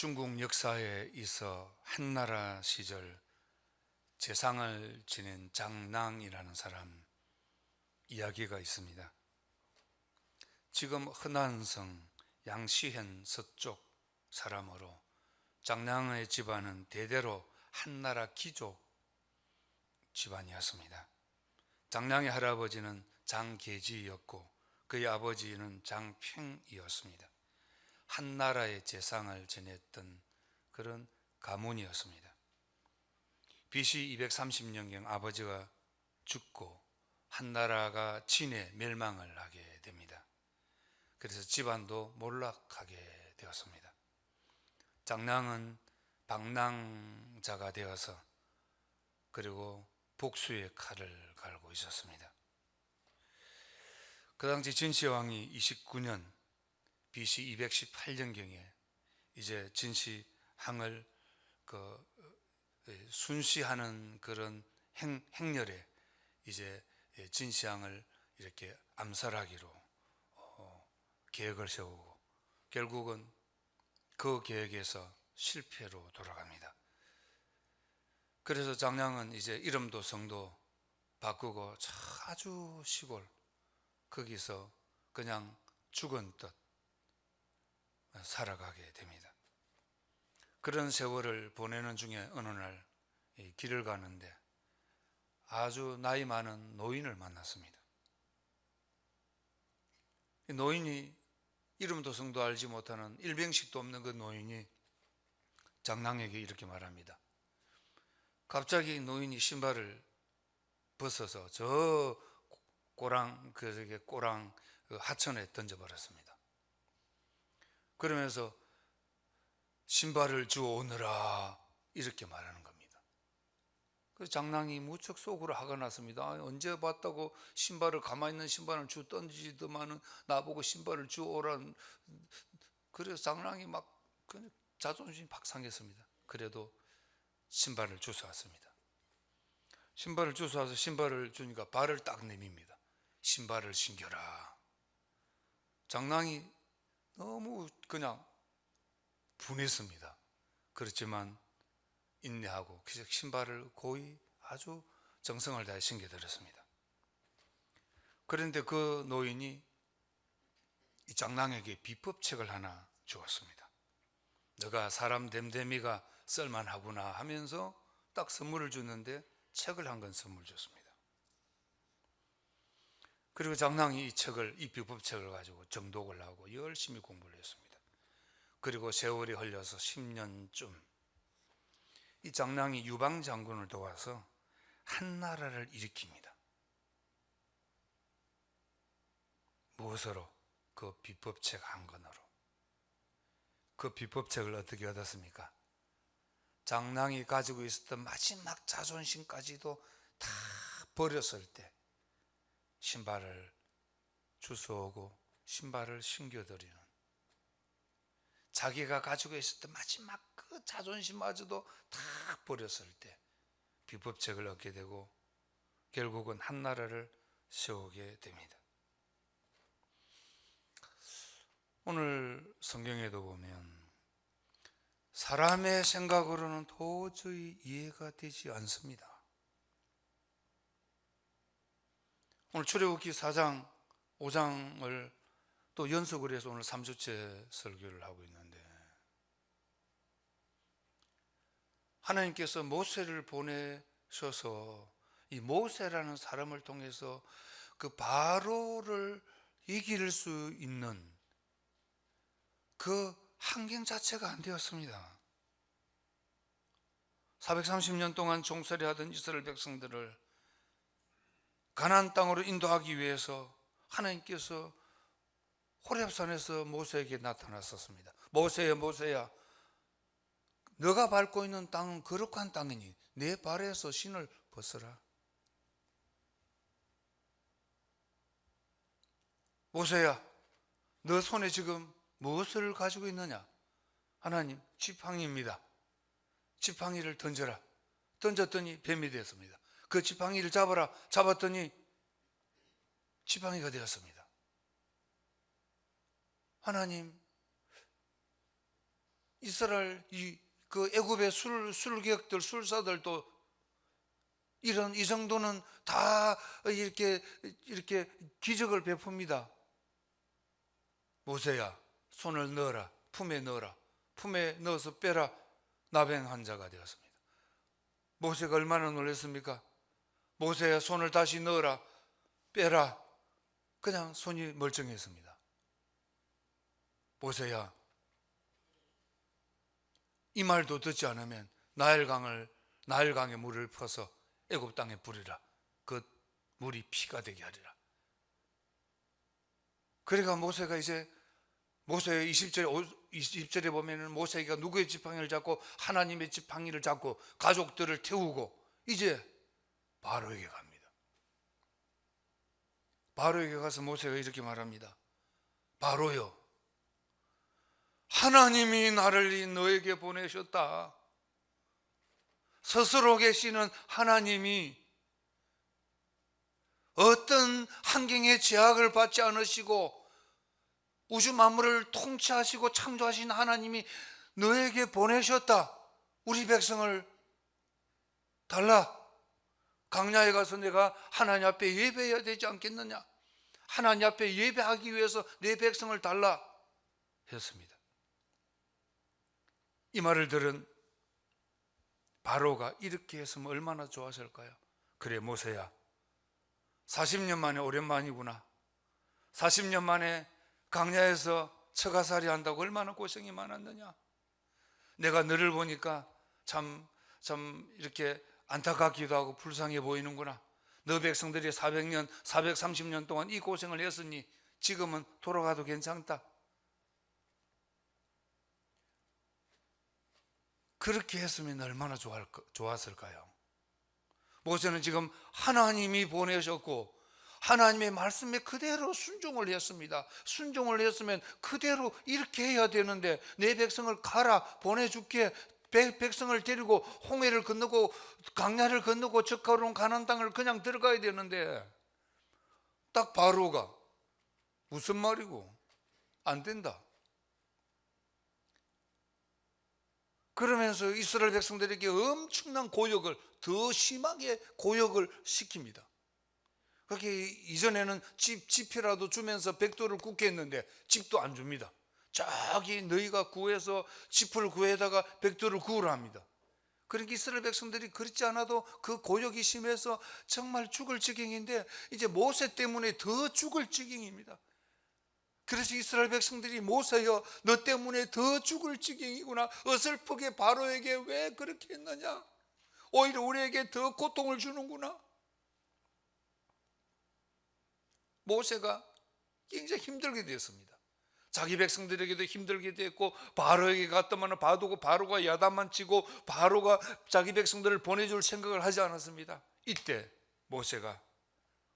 중국 역사에 있어 한나라 시절 재상을 지낸 장랑이라는 사람 이야기가 있습니다. 지금 흔한성 양시현 서쪽 사람으로 장랑의 집안은 대대로 한나라 귀족 집안이었습니다. 장랑의 할아버지는 장계지였고 그의 아버지는 장팽이었습니다. 한나라의 재상을 지냈던 그런 가문이었습니다. BC 230년경 아버지가 죽고 한나라가 진의 멸망을 하게 됩니다. 그래서 집안도 몰락하게 되었습니다. 장랑은 방랑자가 되어서 그리고 복수의 칼을 갈고 있었습니다. 그 당시 진시황이 29년 BC 218년경에 이제 진시황을 순시하는 그런 행렬에 이제 진시황을 이렇게 암살하기로 계획을 세우고 결국은 그 계획에서 실패로 돌아갑니다. 그래서 장랑은 이제 이름도 성도 바꾸고 아주 시골 거기서 그냥 죽은 듯 살아가게 됩니다. 그런 세월을 보내는 중에 어느 날 길을 가는데 아주 나이 많은 노인을 만났습니다. 노인이 이름도 성도 알지 못하는 일병식도 없는 그 노인이 장랑에게 이렇게 말합니다. 갑자기 노인이 신발을 벗어서 저 꼬랑 하천에 던져버렸습니다. 그러면서 신발을 주워오느라 이렇게 말하는 겁니다. 그래서 장랑이 무척 속으로 화가 났습니다. 언제 봤다고 신발을 가만히 있는 신발을 던지더만은 나보고 신발을 주워오라는. 그래서 장랑이 막 자존심이 팍 상했습니다. 그래도 신발을 주워왔습니다. 신발을 주워와서 신발을 주니까 발을 딱 내밉니다. 신발을 신겨라. 장랑이 너무 그냥 분했습니다. 그렇지만 인내하고 신발을 고이 아주 정성을 다해 신겨드렸습니다. 그런데 그 노인이 이 장랑에게 비법책을 하나 주었습니다. 너가 사람 됨됨이가 쓸만하구나 하면서 딱 선물을 줬는데 책을 한 권 선물 줬습니다. 그리고 장랑이 이 비법책을 가지고 정독을 하고 열심히 공부를 했습니다. 그리고 세월이 흘러서 10년쯤 이 장랑이 유방장군을 도와서 한나라를 일으킵니다. 무엇으로? 그 비법책 한 권으로. 그 비법책을 어떻게 얻었습니까? 장랑이 가지고 있었던 마지막 자존심까지도 다 버렸을 때 신발을 주워오고 신발을 신겨드리는, 자기가 가지고 있었던 마지막 그 자존심마저도 다 버렸을 때 비법책을 얻게 되고 결국은 한나라를 세우게 됩니다. 오늘 성경에도 보면 사람의 생각으로는 도저히 이해가 되지 않습니다. 오늘 출애굽기 4장, 5장을 또 연속을 해서 오늘 3주째 설교를 하고 있는데 하나님께서 모세를 보내셔서 이 모세라는 사람을 통해서 그 바로를 이길 수 있는 그 환경 자체가 안 되었습니다. 430년 동안 종살이 하던 이스라엘 백성들을 가나안 땅으로 인도하기 위해서 하나님께서 호렙산에서 모세에게 나타났었습니다. 모세야, 모세야, 너가 밟고 있는 땅은 거룩한 땅이니 내 발에서 신을 벗어라. 모세야, 너 손에 지금 무엇을 가지고 있느냐? 하나님, 지팡이입니다. 지팡이를 던져라. 던졌더니 뱀이 되었습니다. 그 지팡이를 잡아라. 잡았더니 지팡이가 되었습니다. 하나님, 이스라엘 그 애굽의 술객들, 술사들도 이 정도는 다 이렇게 기적을 베풉니다. 모세야, 손을 넣어라, 품에 넣어라, 품에 넣어서 빼라. 나병 환자가 되었습니다. 모세가 얼마나 놀랐습니까? 모세야, 손을 다시 넣어라, 빼라. 그냥 손이 멀쩡했습니다. 모세야, 이 말도 듣지 않으면 나일강에 물을 퍼서 애굽 땅에 뿌리라. 그 물이 피가 되게 하리라. 그러니까 모세가 이제 모세의 20절에 보면은 모세가 누구의 지팡이를 잡고 하나님의 지팡이를 잡고 가족들을 태우고 이제 바로에게 갑니다. 바로에게 가서 모세가 이렇게 말합니다. 바로요, 하나님이 나를 너에게 보내셨다. 스스로 계시는 하나님이 어떤 환경의 제약을 받지 않으시고 우주 만물을 통치하시고 창조하신 하나님이 너에게 보내셨다. 우리 백성을 달라. 광야에 가서 내가 하나님 앞에 예배해야 되지 않겠느냐. 하나님 앞에 예배하기 위해서 내 백성을 달라 했습니다. 이 말을 들은 바로가 이렇게 했으면 얼마나 좋았을까요? 그래 모세야, 40년 만에 오랜만이구나. 40년 만에 광야에서 처가살이 한다고 얼마나 고생이 많았느냐. 내가 너를 보니까 참 이렇게 안타깝기도 하고 불쌍해 보이는구나. 너 백성들이 400년, 430년 동안 이 고생을 했으니 지금은 돌아가도 괜찮다. 그렇게 했으면 얼마나 좋았을까요? 모세는 지금 하나님이 보내셨고 하나님의 말씀에 그대로 순종을 했습니다. 순종을 했으면 그대로 이렇게 해야 되는데 내 백성을 가라, 보내줄게. 백성을 데리고 홍해를 건너고 강야를 건너고 적가로운 가나안 땅을 그냥 들어가야 되는데 딱 바로가 무슨 말이고 안 된다. 그러면서 이스라엘 백성들에게 엄청난 고역을, 더 심하게 고역을 시킵니다. 그렇게 이전에는 집이라도 주면서 백도를 굽게 했는데 집도 안 줍니다. 저기 너희가 구해서 집을 구해다가 백도를 구우라 합니다. 그러니까 이스라엘 백성들이 그렇지 않아도 그 고역이 심해서 정말 죽을 지경인데 이제 모세 때문에 더 죽을 지경입니다. 그래서 이스라엘 백성들이 모세여, 너 때문에 더 죽을 지경이구나. 어설프게 바로에게 왜 그렇게 했느냐. 오히려 우리에게 더 고통을 주는구나. 모세가 굉장히 힘들게 되었습니다. 자기 백성들에게도 힘들게 됐고 바로에게 갔더만 바로가 야단만 치고 바로가 자기 백성들을 보내줄 생각을 하지 않았습니다. 이때 모세가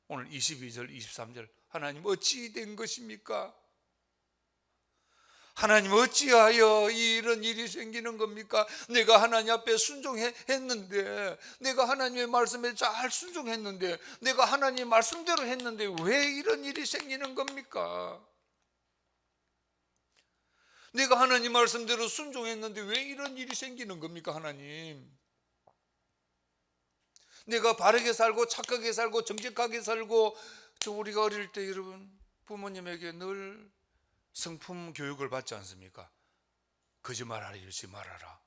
오늘 22절 23절 하나님 어찌 된 것입니까? 하나님 어찌하여 이런 일이 생기는 겁니까? 내가 하나님 앞에 순종했는데, 내가 하나님의 말씀에 잘 순종했는데, 내가 하나님의 말씀대로 했는데 왜 이런 일이 생기는 겁니까? 내가 하나님 말씀대로 순종했는데 왜 이런 일이 생기는 겁니까? 하나님, 내가 바르게 살고 착하게 살고 정직하게 살고, 우리가 어릴 때 여러분 부모님에게 늘 성품 교육을 받지 않습니까? 거짓말하지 말아라,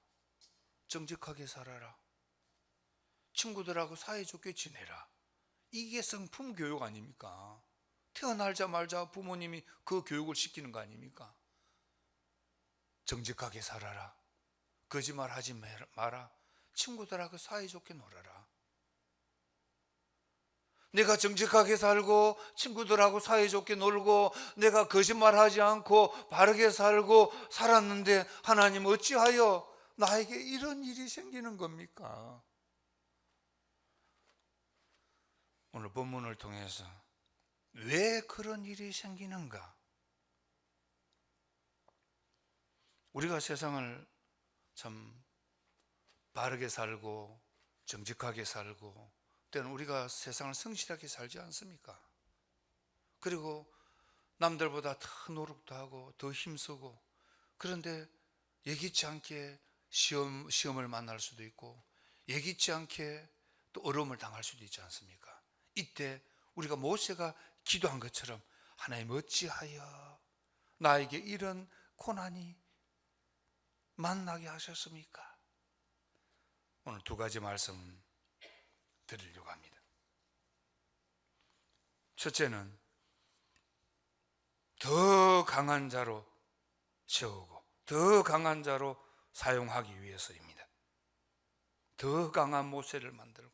정직하게 살아라, 친구들하고 사이좋게 지내라. 이게 성품 교육 아닙니까? 태어나자마자 부모님이 그 교육을 시키는 거 아닙니까? 정직하게 살아라, 거짓말하지 마라, 친구들하고 사이좋게 놀아라. 내가 정직하게 살고 친구들하고 사이좋게 놀고 내가 거짓말하지 않고 바르게 살고 살았는데 하나님 어찌하여 나에게 이런 일이 생기는 겁니까? 오늘 본문을 통해서 왜 그런 일이 생기는가? 우리가 세상을 참 바르게 살고 정직하게 살고 때는 우리가 세상을 성실하게 살지 않습니까? 그리고 남들보다 더 노력도 하고 더 힘쓰고, 그런데 예기치 않게 시험을 만날 수도 있고 예기치 않게 또 어려움을 당할 수도 있지 않습니까? 이때 우리가 모세가 기도한 것처럼 하나님 어찌하여 나에게 이런 고난이 만나게 하셨습니까? 오늘 두 가지 말씀 드리려고 합니다. 첫째는 더 강한 자로 세우고 더 강한 자로 사용하기 위해서입니다. 더 강한 모세를 만들고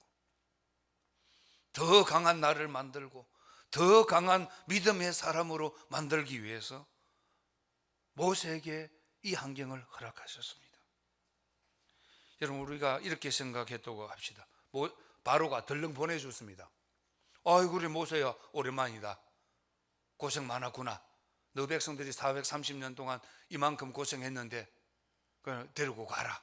더 강한 나를 만들고 더 강한 믿음의 사람으로 만들기 위해서 모세에게 이 환경을 허락하셨습니다. 여러분, 우리가 이렇게 생각했다고 합시다. 바로가 덜렁 보내줬습니다. 아이고 우리 모세야 오랜만이다. 고생 많았구나. 너 백성들이 430년 동안 이만큼 고생했는데 데리고 가라.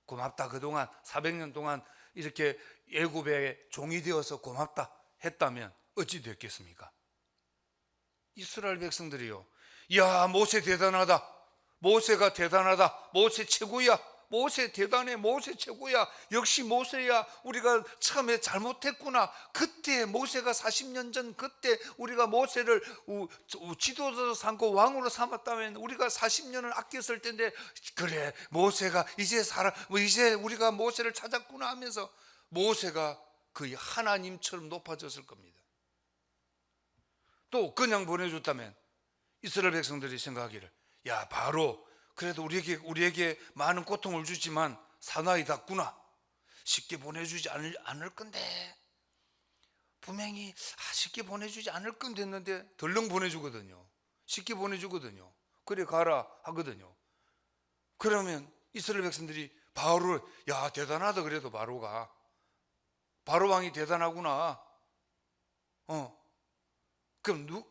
고맙다. 그동안 400년 동안 이렇게 애굽의 종이 되어서 고맙다 했다면 어찌 됐겠습니까? 이스라엘 백성들이요, 야 모세 대단하다. 모세가 대단하다. 모세 최고야. 모세 대단해. 모세 최고야. 역시 모세야. 우리가 처음에 잘못했구나. 그때 모세가 40년 전 그때 우리가 모세를 지도자로 삼고 왕으로 삼았다면 우리가 40년을 아꼈을 텐데, 그래 모세가 이제 우리가 모세를 찾았구나 하면서 모세가 거의 하나님처럼 높아졌을 겁니다. 또 그냥 보내줬다면 이스라엘 백성들이 생각하기를, 야 바로 그래도 우리에게 많은 고통을 주지만 사나이답구나. 쉽게 보내주지 않을 건데, 분명히 쉽게 보내주지 않을 건데 했는데 덜렁 보내주거든요. 쉽게 보내주거든요. 그래 가라 하거든요. 그러면 이스라엘 백성들이 바로를, 야 대단하다. 그래도 바로가 바로 왕이 대단하구나. 그럼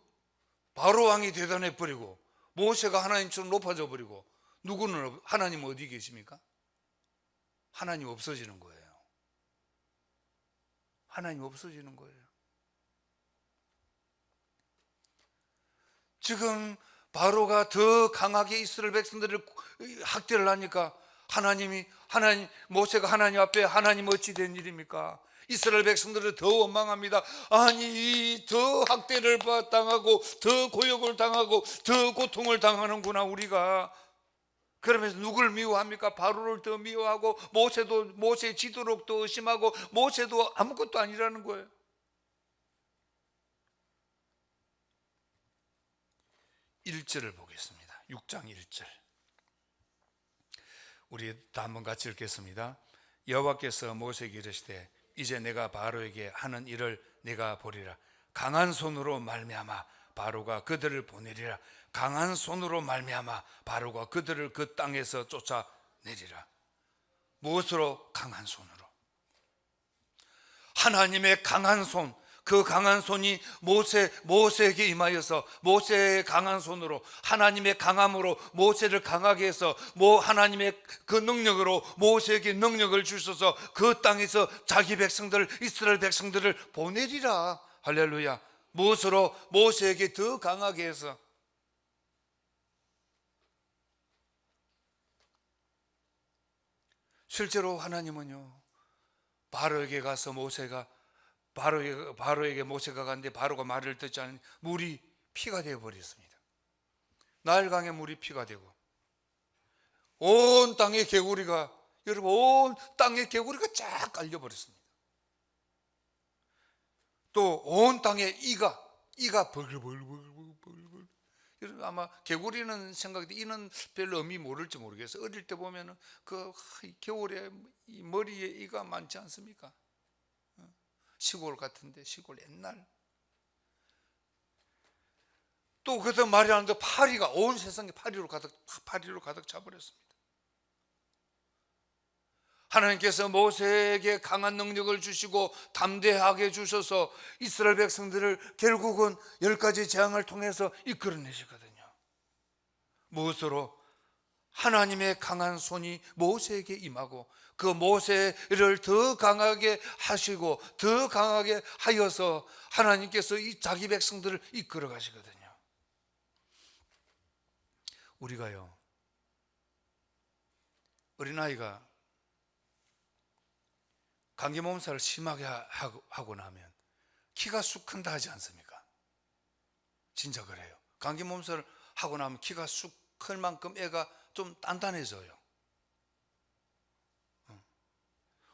바로 왕이 대단해 버리고 모세가 하나님처럼 높아져 버리고 누구는 하나님 어디 계십니까? 하나님 없어지는 거예요. 하나님 없어지는 거예요. 지금 바로가 더 강하게 이스라엘 백성들을 학대를 하니까 모세가 하나님 앞에 하나님 어찌 된 일입니까? 이스라엘 백성들은 더 원망합니다. 아니 더 학대를 당하고 더 고역을 당하고 더 고통을 당하는구나 우리가. 그러면서 누굴 미워합니까? 바로를 더 미워하고 모세 지도록 더 의심하고 모세도 아무것도 아니라는 거예요. (1절을) 보겠습니다. 6장 1절. 우리 다 한번 같이 읽겠습니다. 여호와께서 모세에게 이르시되 이제 내가 바로에게 하는 일을 내가 보리라. 강한 손으로 말미암아 바로가 그들을 보내리라. 강한 손으로 말미암아 바로가 그들을 그 땅에서 쫓아내리라. 무엇으로? 강한 손으로. 하나님의 강한 손, 그 강한 손이 모세에게 임하여서 모세의 강한 손으로, 하나님의 강함으로 모세를 강하게 해서 하나님의 그 능력으로 모세에게 능력을 주셔서 그 땅에서 자기 백성들, 이스라엘 백성들을 보내리라. 할렐루야. 무엇으로? 모세에게 더 강하게 해서. 실제로 하나님은요, 바로에게 가서 바로에게 모세가 갔는데 바로가 말을 듣지 않으니 물이 피가 되어 버렸습니다. 나일강의 물이 피가 되고 온 땅의 개구리가, 여러분 온 땅의 개구리가 쫙 깔려 버렸습니다. 또 온 땅에 이가 벌벌벌벌벌. 여러분 아마 개구리는 이는 별로 의미 모를지 모르겠어요. 어릴 때 보면은 그 겨울에 이 머리에 이가 많지 않습니까? 시골 같은데, 시골 옛날. 또 그때 말이 하는데 파리가 온 세상에 파리로 가득 차버렸습니다. 하나님께서 모세에게 강한 능력을 주시고 담대하게 주셔서 이스라엘 백성들을 결국은 10가지 재앙을 통해서 이끌어내시거든요. 무엇으로? 하나님의 강한 손이 모세에게 임하고 그 모세를 더 강하게 하시고 더 강하게 하여서 하나님께서 이 자기 백성들을 이끌어 가시거든요. 우리가요, 어린아이가 감기 몸살을 심하게 하고 나면 키가 쑥 큰다 하지 않습니까? 진짜 그래요. 감기 몸살을 하고 나면 키가 쑥 클 만큼 애가 좀 단단해져요.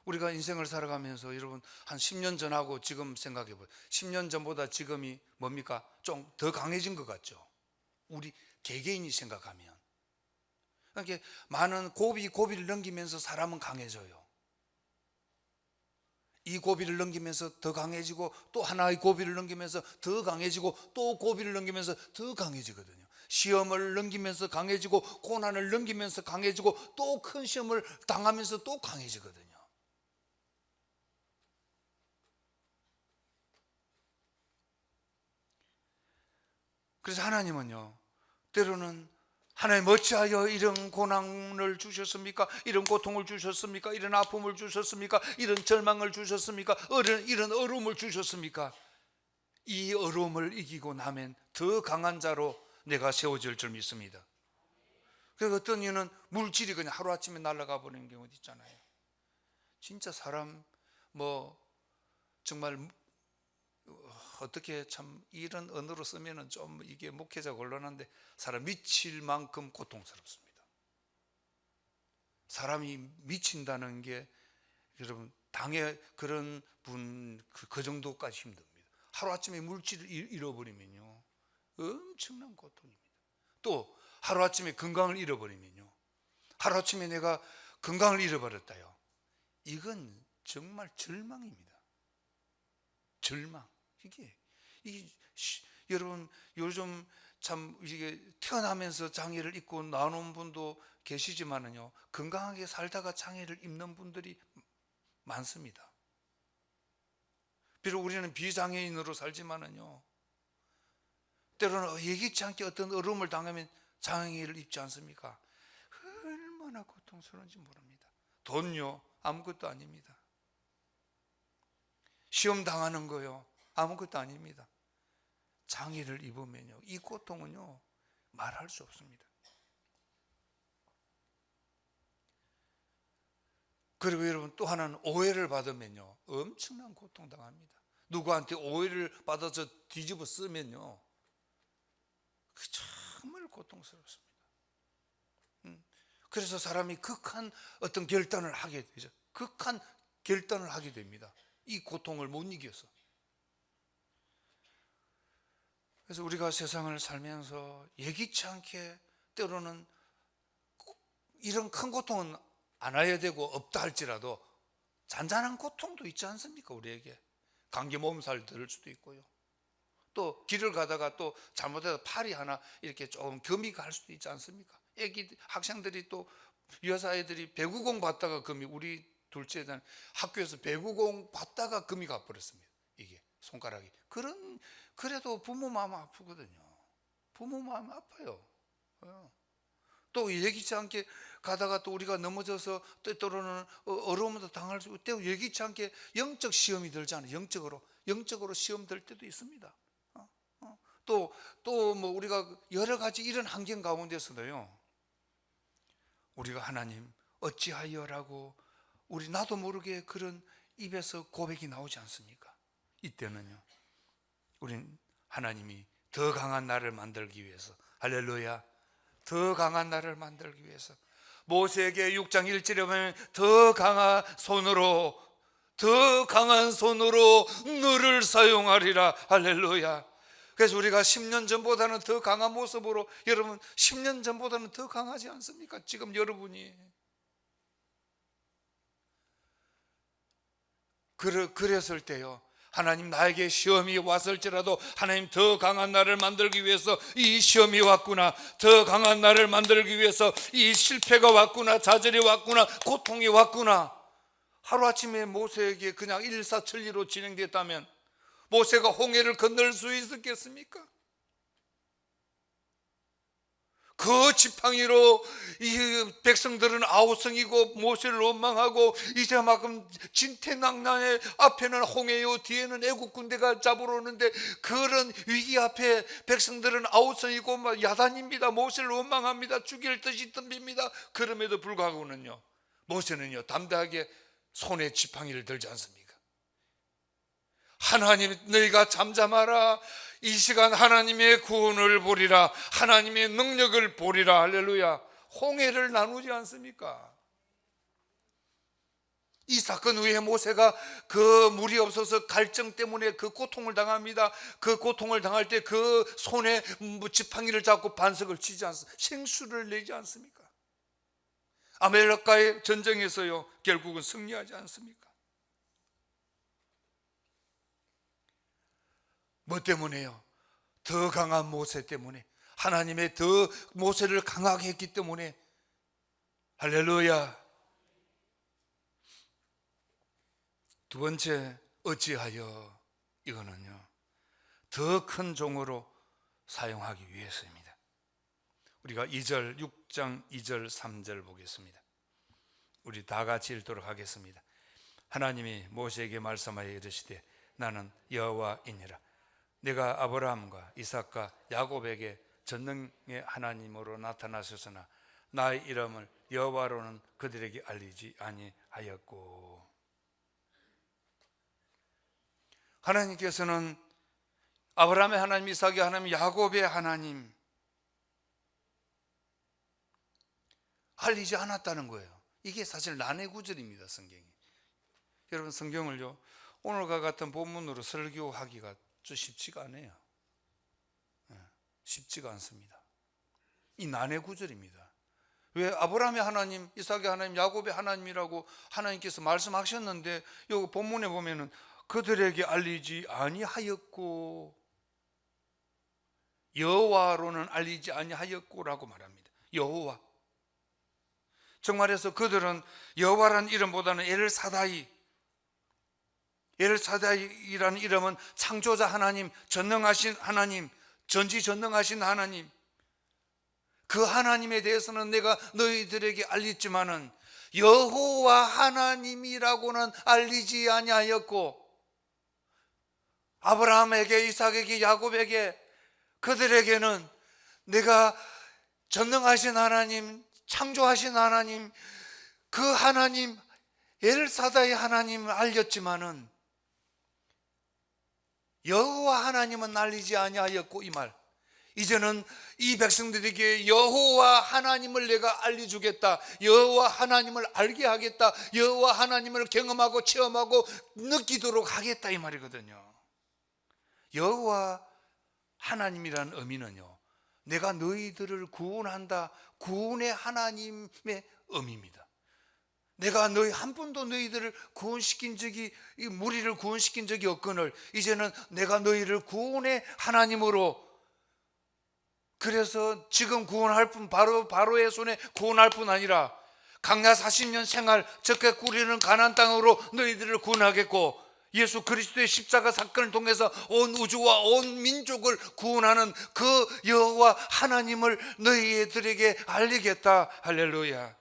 우리가 인생을 살아가면서 여러분 한 10년 전하고 지금 생각해 보세요. 10년 전보다 지금이 뭡니까? 좀 더 강해진 것 같죠? 우리 개개인이 생각하면. 그러니까 많은 고비를 넘기면서 사람은 강해져요. 이 고비를 넘기면서 더 강해지고 또 하나의 고비를 넘기면서 더 강해지고 또 고비를 넘기면서 더 강해지거든요. 시험을 넘기면서 강해지고 고난을 넘기면서 강해지고 또 큰 시험을 당하면서 또 강해지거든요. 그래서 하나님은요, 때로는 하나님 어찌하여 이런 고난을 주셨습니까? 이런 고통을 주셨습니까? 이런 아픔을 주셨습니까? 이런 절망을 주셨습니까? 이런 어려움을 주셨습니까? 이 어려움을 이기고 나면 더 강한 자로 내가 세워질 줄 믿습니다. 그래서 어떤 이유는 물질이 그냥 하루아침에 날아가 버리는 경우도 있잖아요. 진짜 사람 정말 어떻게 참 이런 언어로 쓰면은 좀 이게 목회자 곤란한데 사람 미칠 만큼 고통스럽습니다. 사람이 미친다는 게 여러분 당에 그런 분 그 정도까지 힘듭니다. 하루아침에 물질을 잃어버리면요 엄청난 고통입니다. 또 하루아침에 건강을 잃어버리면요, 하루아침에 내가 건강을 잃어버렸다요, 이건 정말 절망입니다. 절망. 이게 여러분 요즘 참 이게 태어나면서 장애를 입고 나오는 분도 계시지만은요, 건강하게 살다가 장애를 입는 분들이 많습니다. 비록 우리는 비장애인으로 살지만은요, 때로는 예기치 않게 어떤 어려움을 당하면 장애를 입지 않습니까? 얼마나 고통스러운지 모릅니다. 돈요 아무것도 아닙니다. 시험 당하는 거요 아무것도 아닙니다. 장애를 입으면요, 이 고통은요 말할 수 없습니다. 그리고 여러분 또 하나는 오해를 받으면요 엄청난 고통 당합니다. 누구한테 오해를 받아서 뒤집어 쓰면요 정말 고통스럽습니다. 그래서 사람이 극한 어떤 결단을 하게 되죠. 극한 결단을 하게 됩니다. 이 고통을 못 이겨서. 그래서 우리가 세상을 살면서 예기치 않게 때로는 이런 큰 고통은 안 와야 되고 없다 할지라도 잔잔한 고통도 있지 않습니까? 우리에게 감기 몸살 들을 수도 있고요, 또 길을 가다가 또 잘못해서 팔이 하나 이렇게 조금 금이 갈 수도 있지 않습니까? 학생들이 또 여자애들이 배구공 받다가 금이, 우리 둘째는 학교에서 배구공 받다가 금이 가버렸습니다. 이게 손가락이. 그래도 부모 마음 아프거든요. 부모 마음 아파요. 또 예기치 않게 가다가 또 우리가 넘어져서 때로는 어려움도 당할 수 있고, 또 예기치 않게 영적 시험이 들잖아요. 영적으로 시험 들 때도 있습니다. 또 우리가 여러 가지 이런 환경 가운데서도요, 우리가 하나님 어찌하여라고 우리 나도 모르게 그런 입에서 고백이 나오지 않습니까? 이때는요, 우린 하나님이 더 강한 나를 만들기 위해서, 할렐루야, 더 강한 나를 만들기 위해서 모세에게 6장 1절에 보면 더 강한 손으로 너를 사용하리라. 할렐루야. 그래서 우리가 10년 전보다는 더 강한 모습으로, 여러분 10년 전보다는 더 강하지 않습니까? 지금 여러분이. 그랬을 때요, 하나님 나에게 시험이 왔을지라도 하나님 더 강한 나를 만들기 위해서 이 시험이 왔구나, 더 강한 나를 만들기 위해서 이 실패가 왔구나, 좌절이 왔구나, 고통이 왔구나. 하루아침에 모세에게 그냥 일사천리로 진행됐다면 모세가 홍해를 건널 수 있었겠습니까? 그 지팡이로 이 백성들은 아우성이고 모세를 원망하고 이제 막 진퇴낭난의 앞에는 홍해요 뒤에는 애국 군대가 잡으러 오는데 그런 위기 앞에 백성들은 아우성이고 야단입니다. 모세를 원망합니다. 죽일 듯이 덤빕니다. 그럼에도 불구하고는요, 모세는요 담대하게 손에 지팡이를 들지 않습니까? 하나님, 너희가 잠잠하라. 이 시간 하나님의 구원을 보리라. 하나님의 능력을 보리라. 할렐루야. 홍해를 나누지 않습니까? 이 사건 후에 모세가 그 물이 없어서 갈증 때문에 그 고통을 당합니다. 그 고통을 당할 때 그 손에 지팡이를 잡고 반석을 치지 않습니까? 생수를 내지 않습니까? 아말렉과의 전쟁에서요 결국은 승리하지 않습니까? 뭐 때문에요? 더 강한 모세 때문에, 하나님의 더 모세를 강하게 했기 때문에. 할렐루야. 두 번째, 어찌하여, 이거는요 더 큰 종으로 사용하기 위해서입니다. 우리가 2절, 6장 2절 3절 보겠습니다. 우리 다 같이 읽도록 하겠습니다. 하나님이 모세에게 말씀하여 이르시되 나는 여호와이니라. 내가 아브라함과 이삭과 야곱에게 전능의 하나님으로 나타나셨으나 나의 이름을 여호와로는 그들에게 알리지 아니하였고. 하나님께서는 아브라함의 하나님, 이삭의 하나님, 야곱의 하나님 알리지 않았다는 거예요. 이게 사실 난해 구절입니다, 성경이. 여러분, 성경을요 오늘과 같은 본문으로 설교하기가 좀 쉽지가 않아요. 쉽지가 않습니다. 이 난해 구절입니다. 왜? 아브라함의 하나님, 이삭의 하나님, 야곱의 하나님이라고 하나님께서 말씀하셨는데 여기 본문에 보면은 그들에게 알리지 아니하였고, 여호와로는 알리지 아니하였고라고 말합니다. 여호와. 정말해서 그들은 여호와라는 이름보다는 엘사다이라는 이름은 창조자 하나님, 전능하신 하나님, 전지전능하신 하나님, 그 하나님에 대해서는 내가 너희들에게 알렸지만은 여호와 하나님이라고는 알리지 아니하였고, 아브라함에게, 이삭에게, 야곱에게, 그들에게는 내가 전능하신 하나님, 창조하신 하나님, 그 하나님 엘사다의 하나님을 알렸지만은 여호와 하나님은 알리지 아니하였고, 이 말, 이제는 이 백성들에게 여호와 하나님을 내가 알려주겠다, 여호와 하나님을 알게 하겠다, 여호와 하나님을 경험하고 체험하고 느끼도록 하겠다, 이 말이거든요. 여호와 하나님이라는 의미는요 내가 너희들을 구원한다, 구원의 하나님의 의미입니다. 내가 너희 한 번도 너희들을 구원시킨 적이, 이 무리를 구원시킨 적이 없거늘 이제는 내가 너희를 구원의 하나님으로, 그래서 지금 구원할 뿐, 바로의 손에 구원할 뿐 아니라 광야 40년 생활, 적게 꾸리는 가나안 땅으로 너희들을 구원하겠고, 예수 그리스도의 십자가 사건을 통해서 온 우주와 온 민족을 구원하는 그 여호와 하나님을 너희들에게 알리겠다. 할렐루야.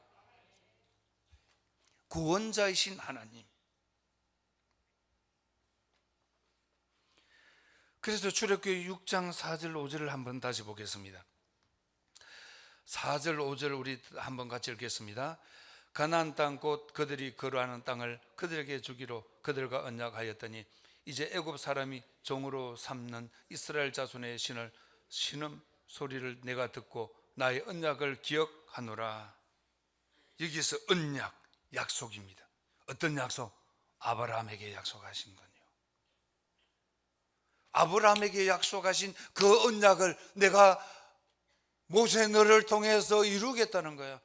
구원자이신 하나님. 그래서 출애굽기 6장 4절 5절을 한번 다시 보겠습니다. 4절 5절 우리 한번 같이 읽겠습니다. 가나안 땅 곧 그들이 거류하는 땅을 그들에게 주기로 그들과 언약하였더니 이제 애굽 사람이 종으로 삼는 이스라엘 자손의 신음 소리를 내가 듣고 나의 언약을 기억하노라. 여기서 언약, 약속입니다. 어떤 약속? 아브라함에게 약속하신 거예요. 아브라함에게 약속하신 그 언약을 내가 모세 너를 통해서 이루겠다는 거예요.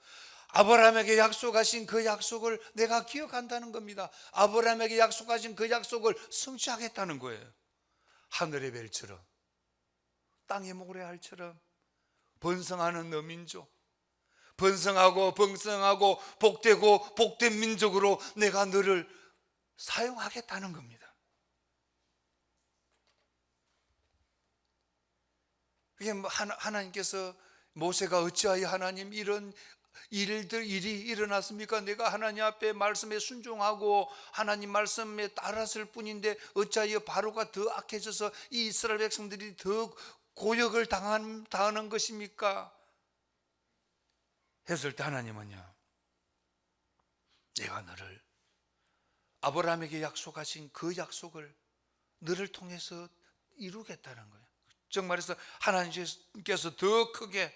아브라함에게 약속하신 그 약속을 내가 기억한다는 겁니다. 아브라함에게 약속하신 그 약속을 성취하겠다는 거예요. 하늘의 별처럼, 땅의 모래알처럼 번성하는 너 민족, 번성하고 번성하고 복되고 복된 민족으로 내가 너를 사용하겠다는 겁니다. 그게 하나님께서 모세가 어찌하여 하나님 이런 일이 일어났습니까? 내가 하나님 앞에 말씀에 순종하고 하나님 말씀에 따랐을 뿐인데 어찌하여 바로가 더 악해져서 이 이스라엘 백성들이 더 고역을 당하는 것입니까? 했을 때 하나님은요 내가 너를, 아브라함에게 약속하신 그 약속을 너를 통해서 이루겠다는 거예요. 즉 말해서 하나님께서 더 크게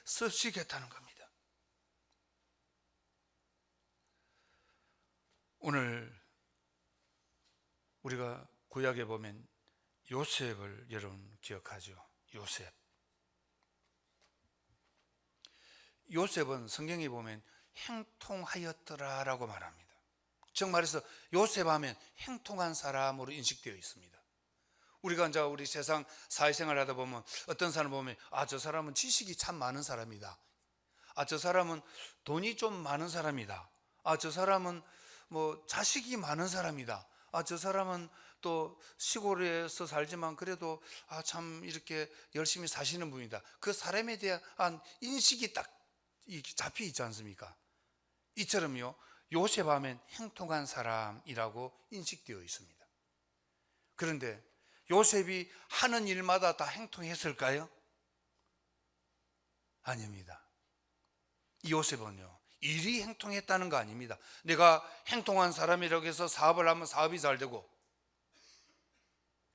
쓰시겠다는 겁니다. 오늘 우리가 구약에 보면 요셉을 여러분 기억하죠? 요셉은 성경에 보면 행통하였더라라고 말합니다. 즉 말해서 요셉하면 행통한 사람으로 인식되어 있습니다. 우리가 이제 우리 세상 사회생활 하다 보면 어떤 사람 보면 저 사람은 지식이 참 많은 사람이다. 저 사람은 돈이 좀 많은 사람이다. 저 사람은 뭐 자식이 많은 사람이다. 저 사람은 또 시골에서 살지만 그래도 참 이렇게 열심히 사시는 분이다. 그 사람에 대한 인식이 딱 잡혀 있지 않습니까? 이처럼요, 요셉하면 행통한 사람이라고 인식되어 있습니다. 그런데 요셉이 하는 일마다 다 행통했을까요? 아닙니다. 이 요셉은요, 일이 행통했다는 거 아닙니다. 내가 행통한 사람이라고 해서 사업을 하면 사업이 잘 되고,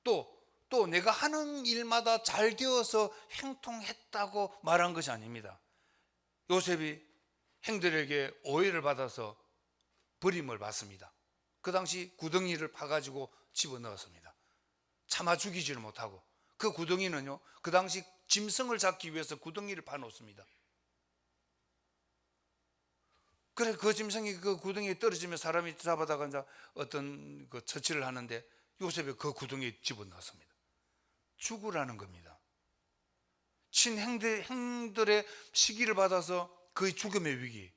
또 내가 하는 일마다 잘 되어서 행통했다고 말한 것이 아닙니다. 요셉이 형들에게 오해를 받아서 버림을 받습니다. 그 당시 구덩이를 파가지고 집어넣었습니다. 차마 죽이지를 못하고, 그 구덩이는요, 그 당시 짐승을 잡기 위해서 구덩이를 파놓습니다. 그래, 그 짐승이 그 구덩이에 떨어지면 사람이 잡아다가 이제 어떤 그 처치를 하는데 요셉이 그 구덩이에 집어넣었습니다. 죽으라는 겁니다. 친형들의 시기를 받아서 거의 죽음의 위기.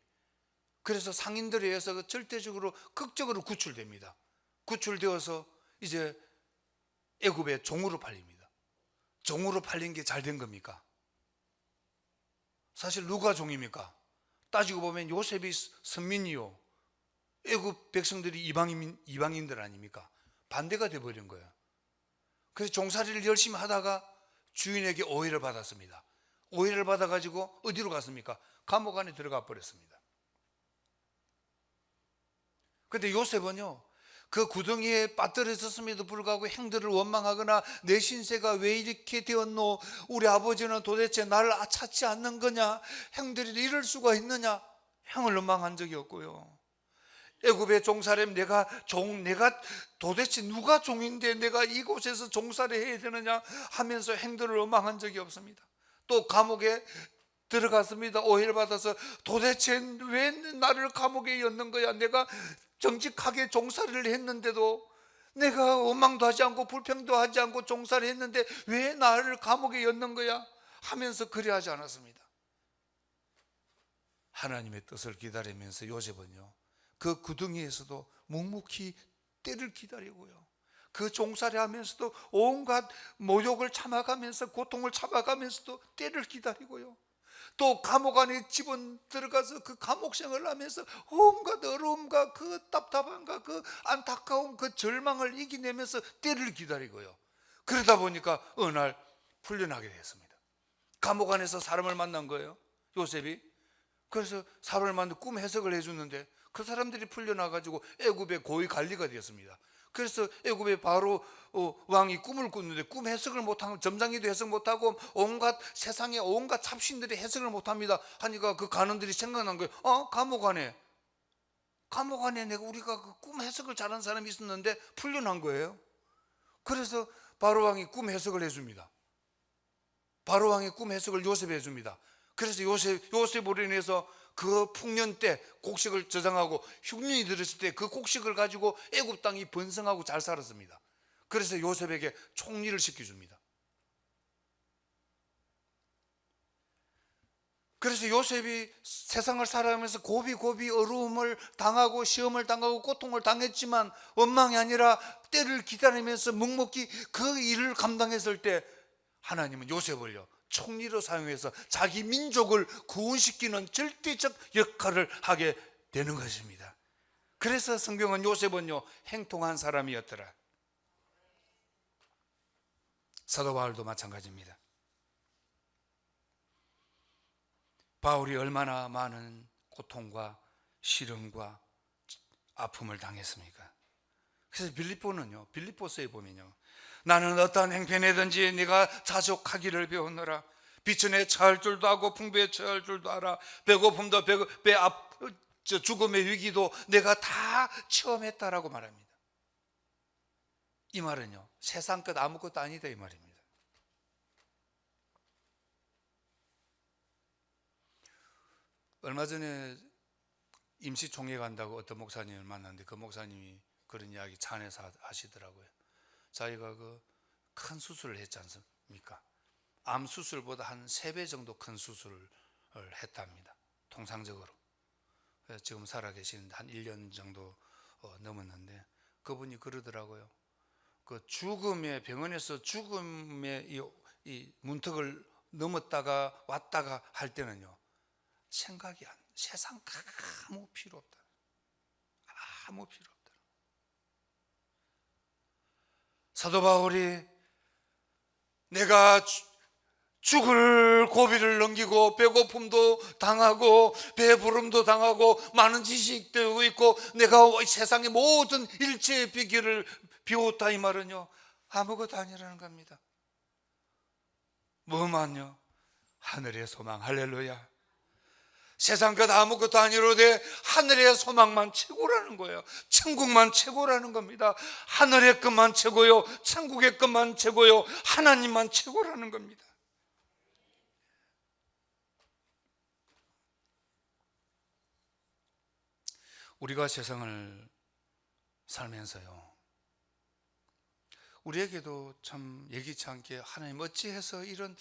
그래서 상인들에 의해서 절대적으로 극적으로 구출됩니다. 구출되어서 이제 애굽의 종으로 팔립니다. 종으로 팔린 게 잘 된 겁니까? 사실 누가 종입니까? 따지고 보면 요셉이 선민이요, 애굽 백성들이 이방인들 아닙니까? 반대가 돼버린 거예요. 그래서 종살이를 열심히 하다가 주인에게 오해를 받았습니다. 오해를 받아가지고 어디로 갔습니까? 감옥 안에 들어가 버렸습니다. 그런데 요셉은요, 그 구덩이에 빠뜨려졌음에도 불구하고 형들을 원망하거나 내 신세가 왜 이렇게 되었노? 우리 아버지는 도대체 나를 찾지 않는 거냐? 형들이 이럴 수가 있느냐? 형을 원망한 적이 없고요. 애굽의 종살렘, 내가 도대체 누가 종인데 내가 이곳에서 종살이 해야 되느냐 하면서 형들을 원망한 적이 없습니다. 또 감옥에 들어갔습니다. 오해를 받아서 도대체 왜 나를 감옥에 였는 거야? 내가 정직하게 종살이를 했는데도, 내가 원망도 하지 않고 불평도 하지 않고 종살이 했는데 왜 나를 감옥에 였는 거야? 하면서 그리하지 않았습니다. 하나님의 뜻을 기다리면서 요셉은요, 그 구덩이에서도 묵묵히 때를 기다리고요, 그 종살이 하면서도 온갖 모욕을 참아가면서, 고통을 참아가면서도 때를 기다리고요, 또 감옥 안에 들어가서 그 감옥 생활을 하면서 온갖 어려움과 그 답답함과 그 안타까움, 그 절망을 이겨내면서 때를 기다리고요. 그러다 보니까 어느 날 풀려나게 됐습니다. 감옥 안에서 사람을 만난 거예요, 요셉이. 그래서 사람을 만나 꿈 해석을 해주는데 그 사람들이 풀려나가지고 애굽의 고위 관리가 되었습니다. 그래서 애굽의 바로 왕이 꿈을 꾸는데 꿈 해석을 못하고, 점장이도 해석 못하고 온갖 세상의 온갖 잡신들이 해석을 못합니다. 하니까 그 간원들이 생각난 거예요. 감옥 안에 우리가 그 꿈 해석을 잘하는 사람이 있었는데 풀려난 거예요. 그래서 바로 왕이 꿈 해석을 해줍니다. 바로 왕이 꿈 해석을 요셉이 해줍니다. 그래서 요셉으로 인해서 그 풍년 때 곡식을 저장하고 흉년이 들었을 때 그 곡식을 가지고 애굽 땅이 번성하고 잘 살았습니다. 그래서 요셉에게 총리를 시켜줍니다. 그래서 요셉이 세상을 살아가면서 고비 어려움을 당하고 시험을 당하고 고통을 당했지만 원망이 아니라 때를 기다리면서 묵묵히 그 일을 감당했을 때 하나님은 요셉을요, 총리로 사용해서 자기 민족을 구원시키는 절대적 역할을 하게 되는 것입니다. 그래서 성경은 요셉은요, 행통한 사람이었더라. 사도 바울도 마찬가지입니다. 바울이 얼마나 많은 고통과 시련과 아픔을 당했습니까? 그래서 빌립보서에 보면요, 나는 어떠한 행편이든지 네가 자족하기를 배웠노라. 비천에 처할 줄도 하고 풍부에 처할 줄도 알아. 배고픔도 죽음의 위기도 내가 다 체험했다라고 말합니다. 이 말은요, 세상 것 아무것도 아니다 이 말입니다. 얼마 전에 임시총회 간다고 어떤 목사님을 만났는데 그 목사님이 그런 이야기 차 안에서 하시더라고요. 자기가 그 큰 수술을 했지 않습니까? 암 수술보다 한 3배 정도 큰 수술을 했답니다. 통상적으로. 지금 살아계시는데 한 1년 정도 넘었는데 그분이 그러더라고요. 그 병원에서 죽음의 이 문턱을 넘었다가 왔다가 할 때는요, 세상 아무 필요 없다. 아무 필요 없다. 사도 바울이 내가 죽을 고비를 넘기고 배고픔도 당하고 배부름도 당하고 많은 지식도 있고 내가 세상의 모든 일체의 비결을 비웠다 이 말은요, 아무것도 아니라는 겁니다. 뭐만요? 하늘의 소망. 할렐루야. 세상 것 아무것도 아니로되 하늘의 소망만 최고라는 거예요. 천국만 최고라는 겁니다. 하늘의 것만 최고요, 천국의 것만 최고요, 하나님만 최고라는 겁니다. 우리가 세상을 살면서요, 우리에게도 참 예기치 않게 하나님 어찌해서 이런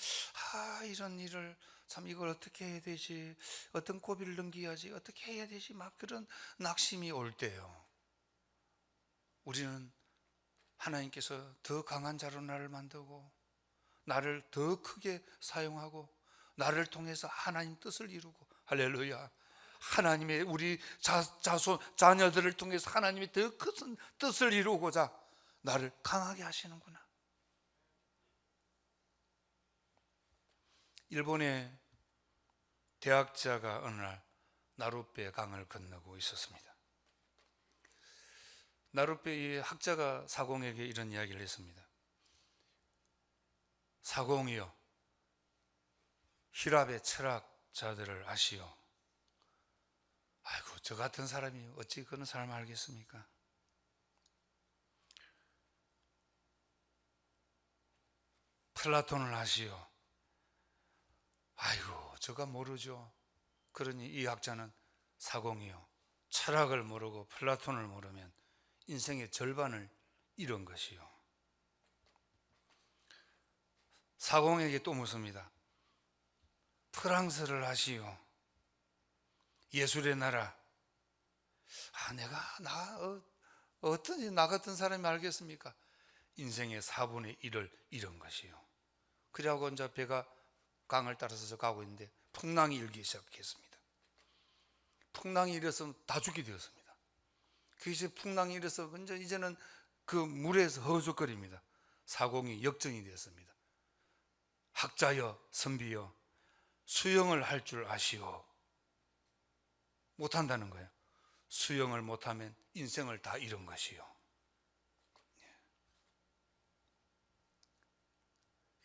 일을 참 이걸 어떻게 해야 되지, 어떤 고비를 넘겨야지, 어떻게 해야 되지, 막 그런 낙심이 올 때요, 우리는 하나님께서 더 강한 자로 나를 만들고 나를 더 크게 사용하고 나를 통해서 하나님 뜻을 이루고, 할렐루야, 하나님의 우리 자녀들을 통해서 하나님의 더 큰 뜻을 이루고자 나를 강하게 하시는구나. 일본의 대학자가 어느 날 나룻배 강을 건너고 있었습니다. 나룻배의 학자가 사공에게 이런 이야기를 했습니다. 사공이여, 히랍의 철학자들을 아시오. 아이고, 저 같은 사람이 어찌 그런 사람을 알겠습니까? 플라톤을 아시오. 아이고, 저가 모르죠. 그러니 이 학자는 사공이요, 철학을 모르고 플라톤을 모르면 인생의 절반을 잃은 것이요. 사공에게 또 묻습니다. 프랑스를 아시오. 예술의 나라. 어떤지 나 같은 사람이 알겠습니까? 인생의 4분의 1을 잃은 것이요. 그래갖고 이제 배가 강을 따라서 가고 있는데 풍랑이 일기 시작했습니다. 풍랑이 일어서 다 죽게 되었습니다. 그래서 풍랑이 일어서 이제는 그 물에서 허우적거립니다. 사공이 역전이 되었습니다. 학자여, 선비여, 수영을 할 줄 아시오. 못한다는 거예요. 수영을 못하면 인생을 다 잃은 것이요.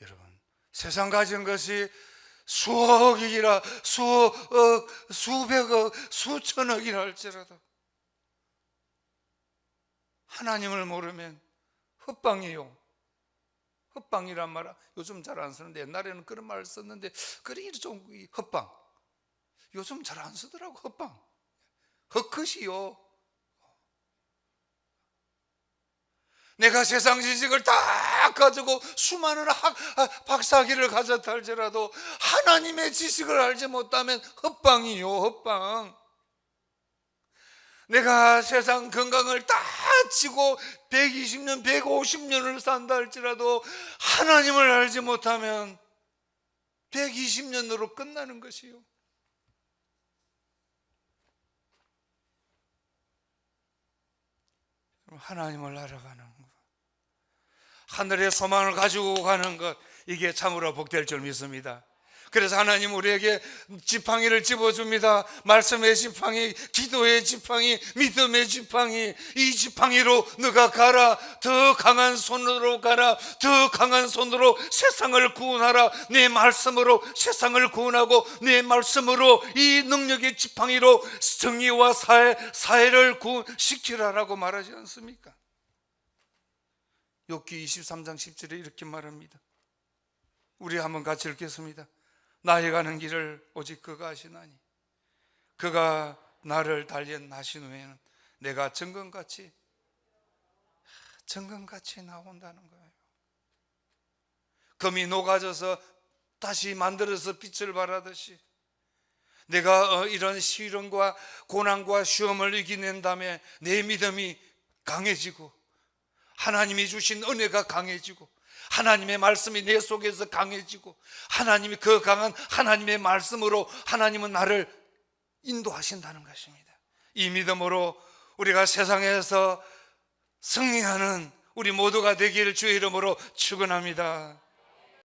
여러분, 세상 가진 것이 수억이라 수백억, 수천억이라 할지라도 하나님을 모르면 헛방이요. 헛방이란 말 요즘 잘 안 쓰는데 옛날에는 그런 말을 썼는데 그래 좀 헛방. 요즘 잘 안 쓰더라고. 헛방. 헛것이요. 내가 세상 지식을 다 가지고 수많은 박사학위를 가졌다 할지라도 하나님의 지식을 알지 못하면 헛방이요, 헛방. 내가 세상 건강을 다 치고 120년, 150년을 산다 할지라도 하나님을 알지 못하면 120년으로 끝나는 것이요. 하나님을 알아가는 것, 하늘의 소망을 가지고 가는 것, 이게 참으로 복될 줄 믿습니다. 그래서 하나님 우리에게 지팡이를 집어줍니다. 말씀의 지팡이, 기도의 지팡이, 믿음의 지팡이. 이 지팡이로 너가 가라. 더 강한 손으로 가라. 더 강한 손으로 세상을 구원하라. 내 말씀으로 세상을 구원하고 내 말씀으로 이 능력의 지팡이로 정의와 사회를 구원시키라라고 말하지 않습니까? 욥기 23장 10절에 이렇게 말합니다. 우리 한번 같이 읽겠습니다. 나의 가는 길을 오직 그가 아시나니 그가 나를 단련하신 후에는 내가 정금같이 나온다는 거예요. 금이 녹아져서 다시 만들어서 빛을 발하듯이 내가 이런 시련과 고난과 시험을 이겨낸 다음에 내 믿음이 강해지고 하나님이 주신 은혜가 강해지고 하나님의 말씀이 내 속에서 강해지고 하나님이 그 강한 하나님의 말씀으로 하나님은 나를 인도하신다는 것입니다. 이 믿음으로 우리가 세상에서 승리하는 우리 모두가 되기를 주의 이름으로 축원합니다.